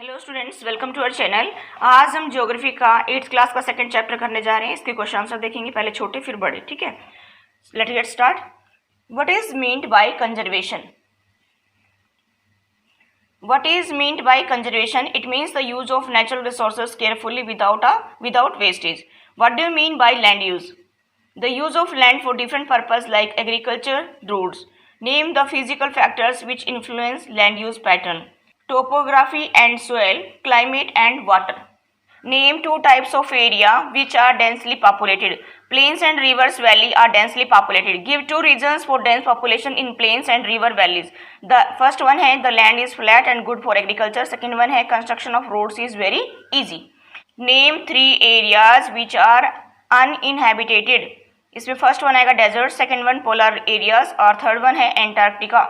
Hello students, welcome to our channel. आज हम geography का 8th क्लास का सेकंड चैप्टर करने जा रहे हैं। इसके क्वेश्चन आंसर देखेंगे, पहले छोटे फिर बड़े। ठीक है, let's get start. What is meant by conservation? What is meant by conservation? It means the use of natural resources carefully without wastage. What do you mean by land use? The use of land for different purposes like agriculture, roads. Name the physical factors which influence land use pattern. Topography and soil, climate and water. Name two types of area which are densely populated. Plains and rivers valley are densely populated. Give two reasons for dense population in plains and river valleys. The first one है the land is flat and good for agriculture. Second one है construction of roads is very easy. Name three areas which are uninhabited. इसमें first one आएगा desert, second one polar areas और third one है Antarctica.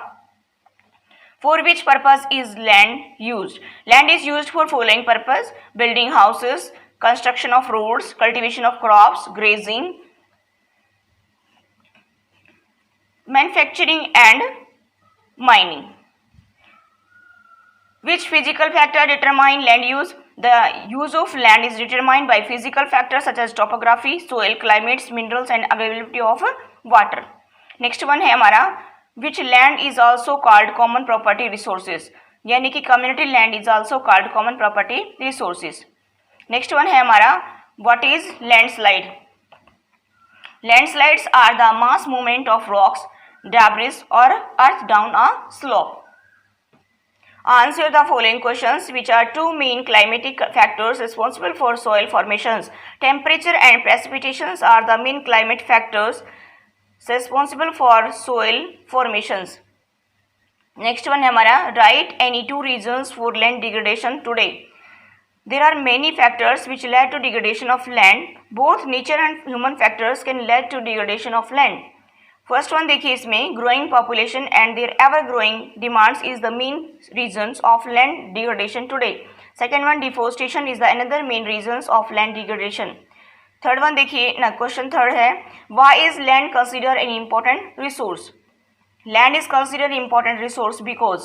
For which purpose is land used? Land is used for following purpose: building houses, construction of roads, cultivation of crops, grazing, manufacturing and mining. Which physical factor determine land use? The use of land is determined by physical factors such as topography, soil, climates, minerals and availability of water. Next one है हमारा which land is also called common property resources, यानी कि community land is also called common property resources. Next one है हमारा what is landslide? Landslides are the mass movement of rocks, debris or earth down a slope. Answer the following questions. Which are two main climatic factors responsible for soil formations? Temperature and precipitations are the main climate factors responsible for soil formations. Next one है हमारा write any two reasons for land degradation today. There are many factors which lead to degradation of land. Both nature and human factors can lead to degradation of land. First one देखिए, इसमें growing population and their ever growing demands is the main reasons of land degradation today. Second one deforestation is the another main reasons of land degradation. Third one देखिए ना, question third है why is land considered an important resource? Land is considered important resource because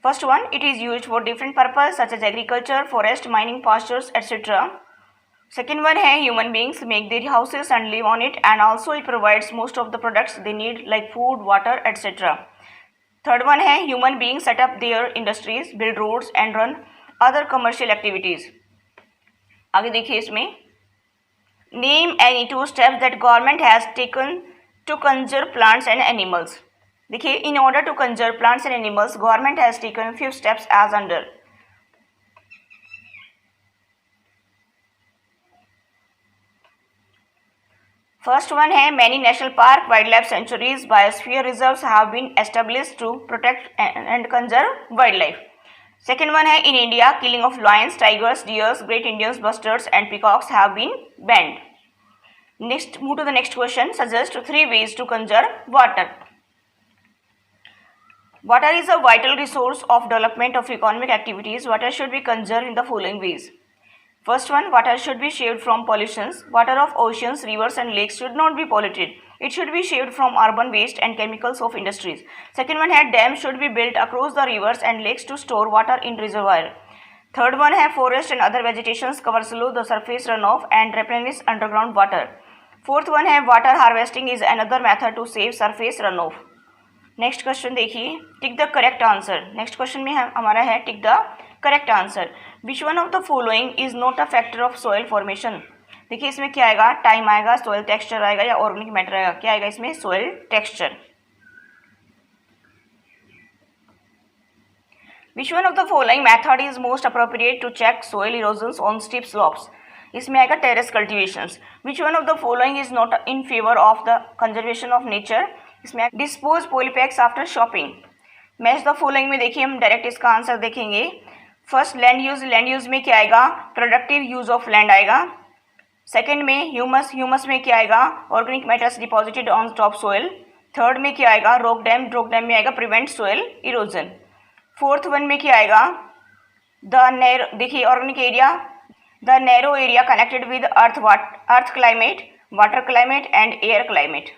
first one it is used for different purpose such as agriculture, forest, mining, pastures, etc. Second one है human beings make their houses and live on it and also it provides most of the products they need like food, water, etc. Third one है human beings set up their industries, build roads and run other commercial activities. आगे देखिए इसमें Name any two steps that government has taken to conserve plants and animals. देखिए, in order to conserve plants and animals, government has taken few steps as under. First one है many national park, wildlife sanctuaries, biosphere reserves have been established to protect and conserve wildlife. Second one है in India, killing of lions, tigers, deers, great Indian bustards and peacocks have been banned. Next, move to the next question. Suggest three ways to conserve water. Water is a vital resource of development of economic activities. Water should be conserved in the following ways. First one, water should be saved from pollutions. Water of oceans, rivers and lakes should not be polluted. It should be saved from urban waste and chemicals of industries. Second one है dams should be built across the rivers and lakes to store water in reservoir. Third one है forest and other vegetations cover slow the surface runoff and replenish underground water. Fourth one है water harvesting is another method to save surface runoff. Next question देखिए, tick the correct answer. Next question में हमारा है tick the correct answer. Which one of the following is not a factor of soil formation? देखिए इसमें क्या आएगा, time आएगा, soil texture आएगा या ऑर्गेनिक मैटर आएगा. क्या आएगा इसमें? Soil texture. Which one of the following method is most appropriate to check soil erosion on steep slopes? इसमें आएगा terrace cultivations. Which one of the following is not in favour of the conservation of nature? इसमें dispose polypacks after shopping. Match the following में देखिए हम direct इसका answer देखेंगे. First land use, land use में क्या आएगा? प्रोडक्टिव यूज ऑफ लैंड आएगा. सेकंड में ह्यूमस, ह्यूमस में क्या आएगा? Organic matters deposited on top soil. Third में क्या आएगा? रॉक डैम, रॉक डैम में आएगा prevent soil erosion. Fourth one में क्या आएगा? द नैरो, देखिए organic area, the narrow area connected with earth climate, water climate and air climate.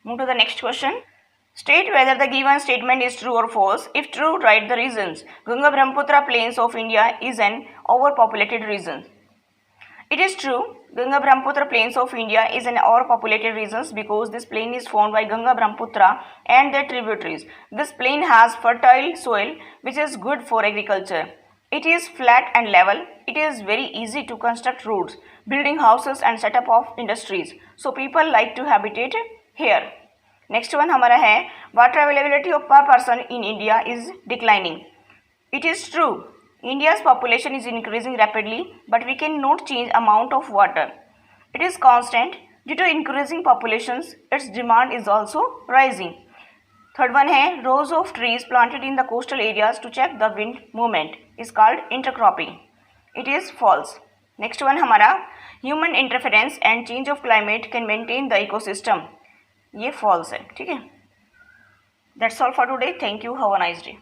Move to the next question. State whether the given statement is true or false. If true, write the reasons. Ganga Brahmaputra plains of India is an overpopulated region. It is true. Ganga Brahmaputra plains of India is an overpopulated region because this plain is formed by Ganga Brahmaputra and their tributaries. This plain has fertile soil which is good for agriculture. It is flat and level. It is very easy to construct roads, building houses and set up of industries. So people like to habitate here. Next one हमारा है water availability of per person in India is declining. It is true. India's population is increasing rapidly, but we cannot change amount of water. It is constant. Due to increasing populations, its demand is also rising. Third one है rows of trees planted in the coastal areas to check the wind movement is called intercropping. It is false. Next one हमारा human interference and change of climate can maintain the ecosystem. ये false है. ठीक है. That's all for today. Thank you. Have a nice day.